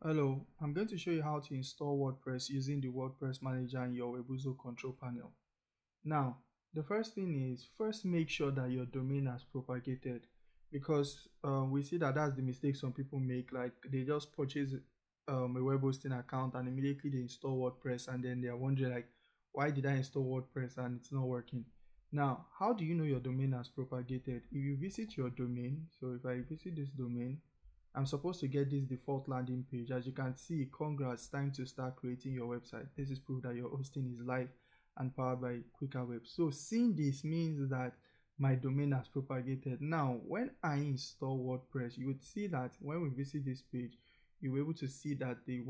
Hello, I'm going to show you how to install WordPress using the WordPress Manager in your Webuzo control panel. Now, the first thing is first make sure that your domain has propagated, because we see that that's the mistake some people make. Like they just purchase a web hosting account and immediately they install WordPress, and then they're wondering like, why did I install WordPress and it's not working? Now, how do you know your domain has propagated? If you visit your domain, so if I visit this domain, I'm supposed to get this default landing page. As you can see, congrats, time to start creating your website. This is proof that your hosting is live and powered by Kwikaweb. So seeing this means that my domain has propagated. Now, when I install WordPress, you would see that when we visit this page, you'll be able to see that the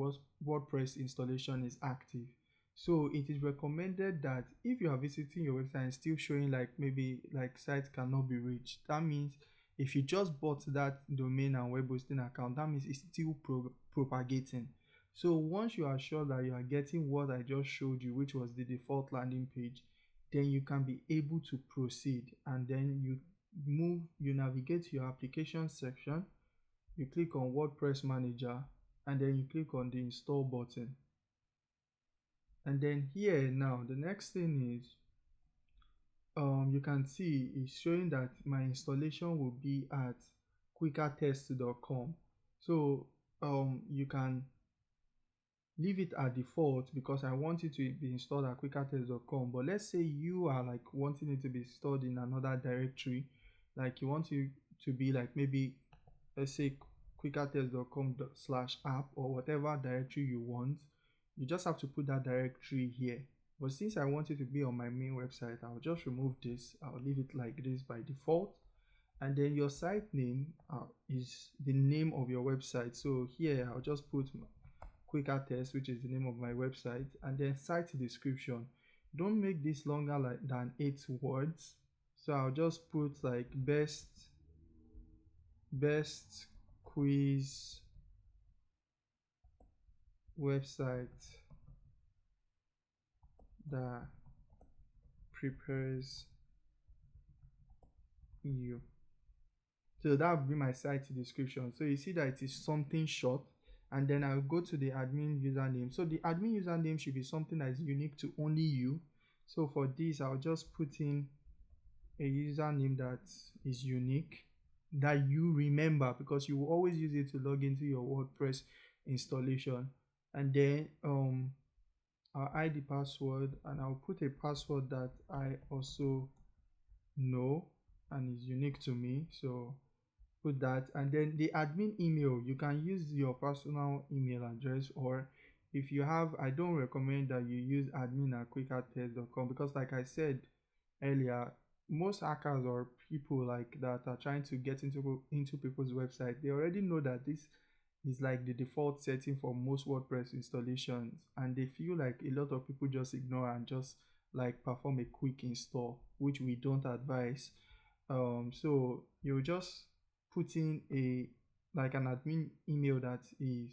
WordPress installation is active. So it is recommended that if you are visiting your website and still showing like maybe like site cannot be reached, that means if you just bought that domain and web hosting account, that means it's still propagating. So once you are sure that you are getting what I just showed you, which was the default landing page, then you can be able to proceed, and then you navigate to your application section, you click on WordPress Manager, and then you click on the install button. And then here now, the next thing is you can see it's showing that my installation will be at quickertest.com. So you can leave it at default because I want it to be installed at quickertest.com. But let's say you are like wanting it to be stored in another directory, like you want it to be like maybe let's say quickertest.com/app or whatever directory you want. You just have to put that directory here. But since I want it to be on my main website, I'll just remove this. I'll leave it like this by default. And then your site name is the name of your website. So here I'll just put Kwikatest, which is the name of my website, and then site description. Don't make this longer than 8 words. So I'll just put like best quiz website that prepares you. So that would be my site description. So you see that it is something short, and then I'll go to the admin username. So the admin username should be something that is unique to only you. So for this, I'll just put in a username that is unique, that you remember, because you will always use it to log into your WordPress installation. And then I'll hide the password, and I'll put a password that I also know and is unique to me. So put that, and then the admin email, you can use your personal email address, or if you have, I don't recommend that you use admin@quickertest.com, because like I said earlier, most hackers or people like that are trying to get into people's website, they already know that this is like the default setting for most WordPress installations, and they feel like a lot of people just ignore and just like perform a quick install, which we don't advise. So you just put in a like an admin email that is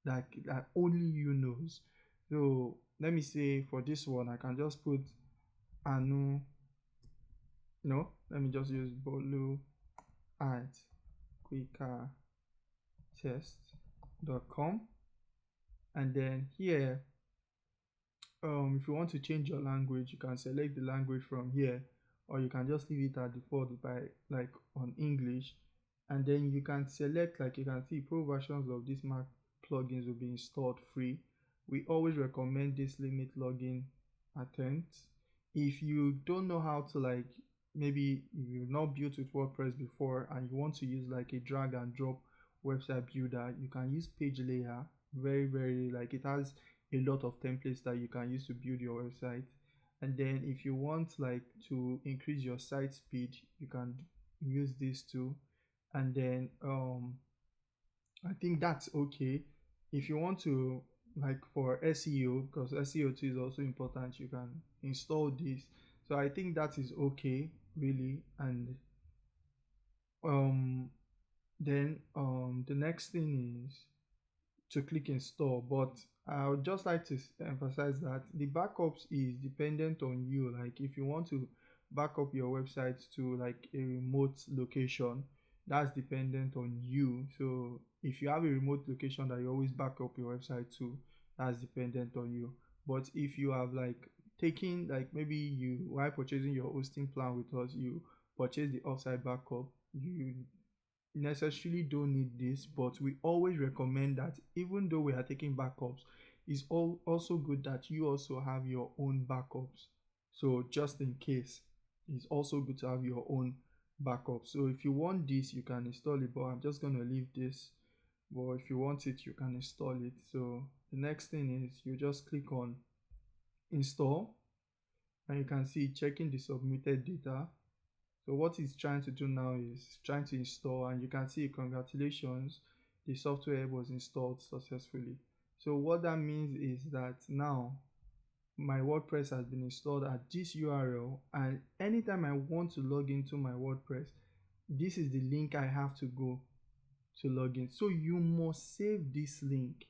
like that only you knows. So let me say for this one, I can just put anu, no, let me just use bolu at quickertest.com. And then here if you want to change your language, you can select the language from here, or you can just leave it at default by like on English. And then you can select, like you can see, pro versions of this Mac plugins will be installed free. We always recommend this limit login attempts. If you don't know how to, like maybe you've not built with WordPress before and you want to use like a drag and drop website builder, you can use Page Layer. Very like it has a lot of templates that you can use to build your website. And then if you want like to increase your site speed, you can use this too. And then I think that's okay. If you want to, like for SEO, because SEO too is also important, you can install this. So I think that is okay really. And then the next thing is to click install. But I would just like to emphasize that the backups is dependent on you. Like if you want to back up your website to like a remote location, that's dependent on you. So if you have a remote location that you always back up your website to, that's dependent on you. But if you have like taking, like maybe you, while purchasing your hosting plan with us, you purchase the offsite backup, you necessarily don't need this, but we always recommend that even though we are taking backups, it's also good that you also have your own backups. So just in case, it's also good to have your own backup. So if you want this, you can install it, but I'm just going to leave this. But if you want it, you can install it. So the next thing is you just click on install, and you can see checking the submitted data. So what it's trying to do now is trying to install, and you can see congratulations, the software was installed successfully. So what that means is that now my WordPress has been installed at this URL, and anytime I want to log into my WordPress, this is the link I have to go to log in. So you must save this link.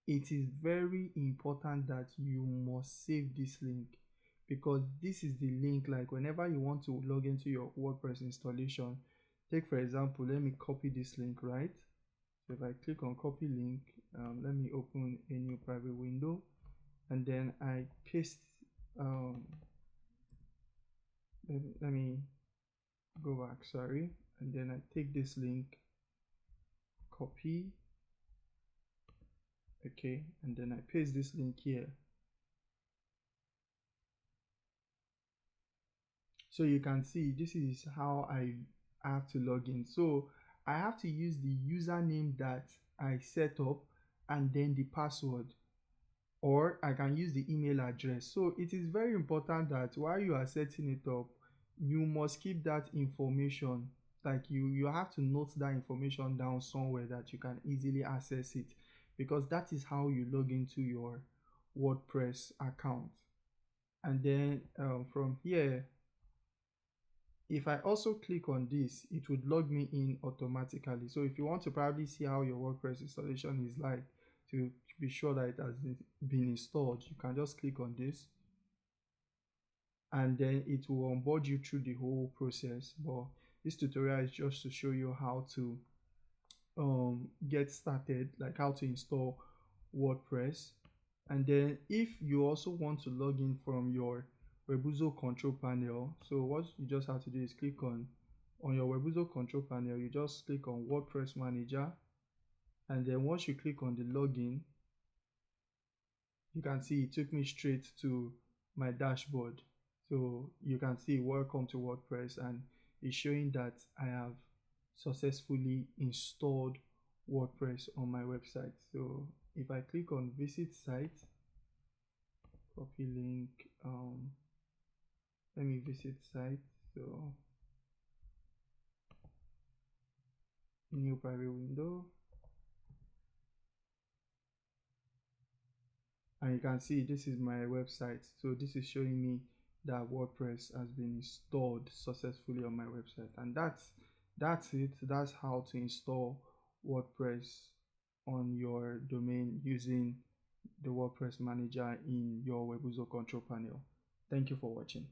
It is very important that you must save this link, because this is the link, like whenever you want to log into your WordPress installation, take for example, let me copy this link, right? So if I click on copy link, let me open a new private window, and then I paste, let me go back, sorry, and then I take this link, copy, okay, and then I paste this link here. So you can see this is how I have to log in. So I have to use the username that I set up and then the password, or I can use the email address. So it is very important that while you are setting it up, you must keep that information, like you have to note that information down somewhere that you can easily access it, because that is how you log into your WordPress account. And then from here, if I also click on this, it would log me in automatically. So if you want to probably see how your WordPress installation is like, to be sure that it has been installed, you can just click on this, and then it will onboard you through the whole process. But this tutorial is just to show you how to get started, like how to install WordPress. And then if you also want to log in from your Webuzo control panel, so what you just have to do is click on your Webuzo control panel, you just click on WordPress Manager, and then once you click on the login, you can see it took me straight to my dashboard. So you can see welcome to WordPress, and it's showing that I have successfully installed WordPress on my website. So if I click on visit site, copy link, let me visit site, so new private window, and you can see this is my website. So this is showing me that WordPress has been installed successfully on my website, and that's it. That's how to install WordPress on your domain using the WordPress Manager in your Webuzo control panel. Thank you for watching.